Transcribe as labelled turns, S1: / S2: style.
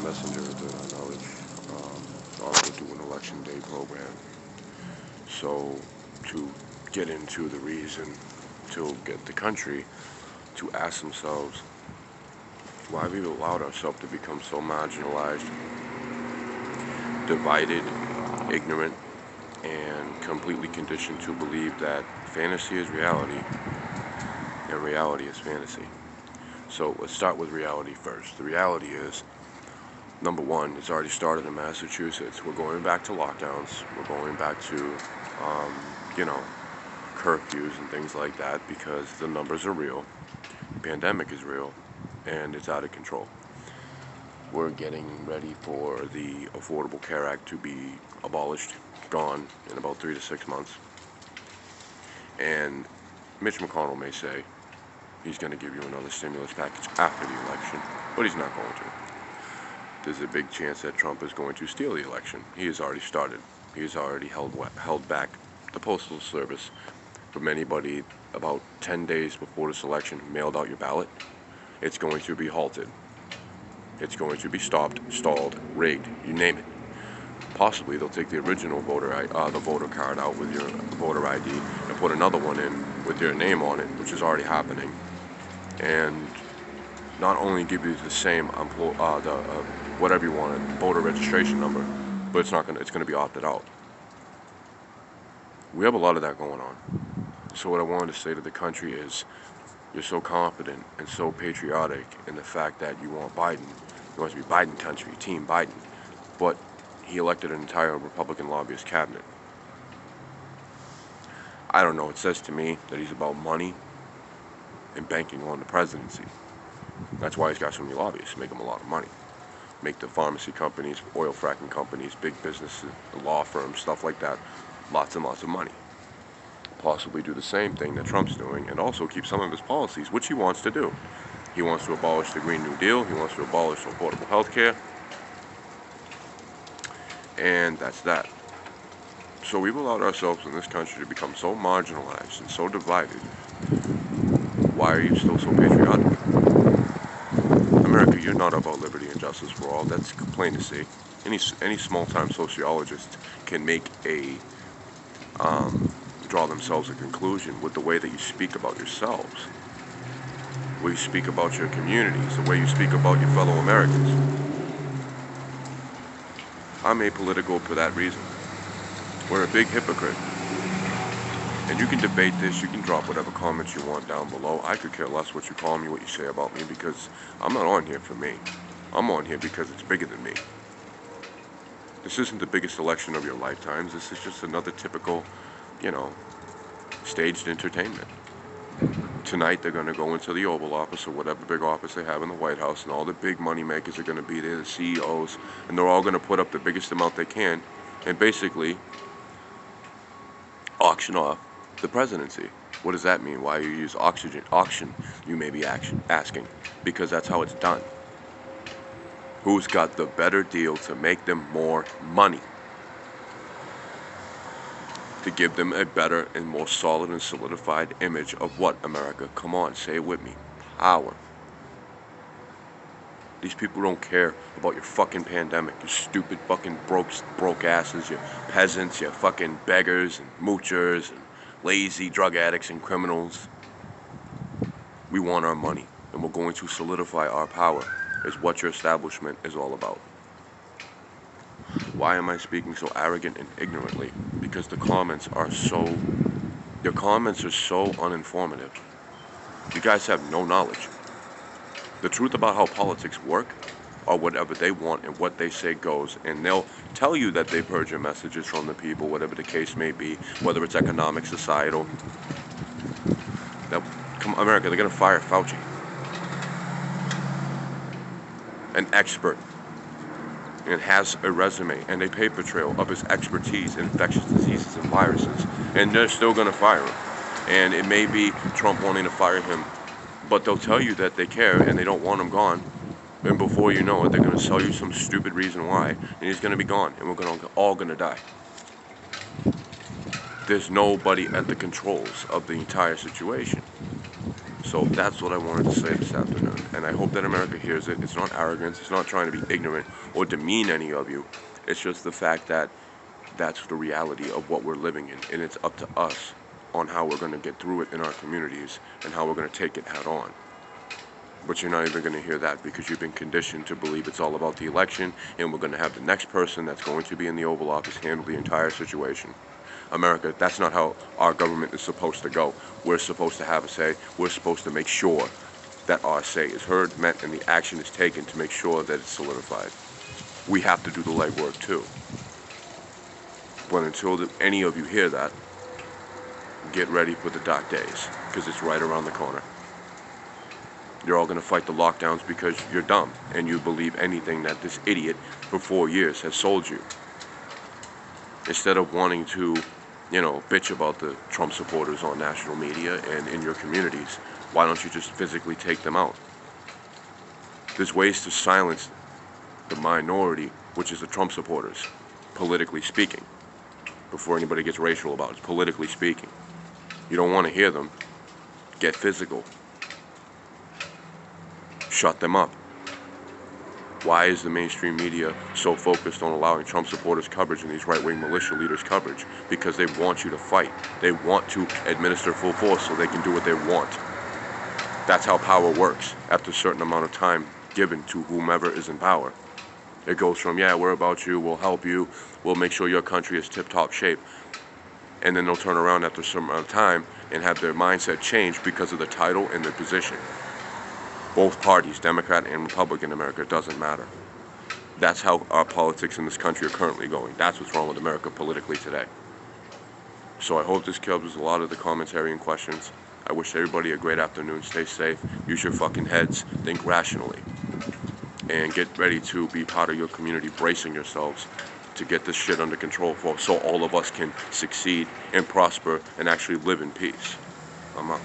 S1: messenger to our knowledge. Also do an election day program. So to get into the reason to get the country to ask themselves why we've allowed ourselves to become so marginalized, divided, ignorant, and completely conditioned to believe that fantasy is reality and reality is fantasy. So let's start with reality first. The reality is, number one, it's already started in Massachusetts. We're going back to lockdowns. We're going back to, um, you know, curfews and things like that because the numbers are real. The pandemic is real, and it's out of control. We're getting ready for the Affordable Care Act to be abolished, gone in about 3 to 6 months. And Mitch McConnell may say he's going to give you another stimulus package after the election, but he's not going to. There's a big chance that Trump is going to steal the election. He has already started. He has already held back the Postal Service from anybody about 10 days before this election mailed out your ballot. It's going to be halted. It's going to be stopped, stalled, rigged, you name it. Possibly they'll take the original the voter card out with your voter ID and put another one in with your name on it, which is already happening, and not only give you the same whatever you wanted voter registration number, but it's gonna be opted out. We have a lot of that going on. So what I wanted to say to the country is, you're so confident and so patriotic in the fact that you want Biden. You want to be Biden country, Team Biden, but he elected an entire Republican lobbyist cabinet. I don't know. It says to me that he's about money and banking on the presidency. That's why he's got so many lobbyists, make him a lot of money. Make the pharmacy companies, oil fracking companies, big businesses, law firms, stuff like that, lots and lots of money. Possibly do the same thing that Trump's doing and also keep some of his policies, which he wants to do. He wants to abolish the Green New Deal. He wants to abolish affordable health care. And that's that. So we've allowed ourselves in this country to become so marginalized and so divided. Why are you still so patriotic? America, you're not about liberty and justice for all. That's plain to see. Any small-time sociologist can make draw themselves a conclusion with the way that you speak about yourselves, the way you speak about your communities, the way you speak about your fellow Americans. I'm apolitical for that reason. We're a big hypocrite. And you can debate this, you can drop whatever comments you want down below. I could care less what you call me, what you say about me, because I'm not on here for me. I'm on here because it's bigger than me. This isn't the biggest election of your lifetimes. This is just another typical, staged entertainment. Tonight they're going to go into the Oval Office or whatever big office they have in the White House, and all the big money makers are going to be there, the CEOs, and they're all going to put up the biggest amount they can and basically auction off the presidency. What does that mean? Why you use auction, you may be asking. Because that's how it's done. Who's got the better deal to make them more money? To give them a better and more solid and solidified image of what, America? Come on, say it with me. Power. These people don't care about your fucking pandemic, you stupid fucking broke asses, you peasants, you fucking beggars and moochers and lazy drug addicts and criminals. We want our money, and we're going to solidify our power, is what your establishment is all about. Why am I speaking so arrogant and ignorantly? Because your comments are so uninformative. You guys have no knowledge. The truth about how politics work are whatever they want and what they say goes, and they'll tell you that they've heard your messages from the people, whatever the case may be, whether it's economic, societal. Now, America, they're going to fire Fauci, an expert, and has a resume and a paper trail of his expertise in infectious diseases and viruses, and they're still going to fire him. And it may be Trump wanting to fire him, but they'll tell you that they care and they don't want him gone. And before you know it, they're going to sell you some stupid reason why, and he's going to be gone, and we're all going to die. There's nobody at the controls of the entire situation. So that's what I wanted to say this afternoon, and I hope that America hears it. It's not arrogance, it's not trying to be ignorant or demean any of you. It's just the fact that that's the reality of what we're living in, and it's up to us on how we're going to get through it in our communities and how we're going to take it head on. But you're not even going to hear that because you've been conditioned to believe it's all about the election, and we're going to have the next person that's going to be in the Oval Office handle the entire situation. America, that's not how our government is supposed to go. We're supposed to have a say. We're supposed to make sure that our say is heard, met, and the action is taken to make sure that it's solidified. We have to do the legwork too. But until any of you hear that, get ready for the dark days, because it's right around the corner. You're all going to fight the lockdowns because you're dumb and you believe anything that this idiot for 4 years has sold you. Instead of wanting to, bitch about the Trump supporters on national media and in your communities, why don't you just physically take them out? There's ways to silence the minority, which is the Trump supporters, politically speaking. Before anybody gets racial about it, politically speaking. You don't want to hear them. Get physical. Shut them up. Why is the mainstream media so focused on allowing Trump supporters coverage and these right-wing militia leaders coverage? Because they want you to fight. They want to administer full force so they can do what they want. That's how power works after a certain amount of time given to whomever is in power. It goes from, yeah, we're about you, we'll help you, we'll make sure your country is tip-top shape. And then they'll turn around after a certain amount of time and have their mindset change because of the title and their position. Both parties, Democrat and Republican America, it doesn't matter. That's how our politics in this country are currently going. That's what's wrong with America politically today. So I hope this covers a lot of the commentary and questions. I wish everybody a great afternoon. Stay safe. Use your fucking heads. Think rationally. And get ready to be part of your community, bracing yourselves to get this shit under control so all of us can succeed and prosper and actually live in peace. I'm out.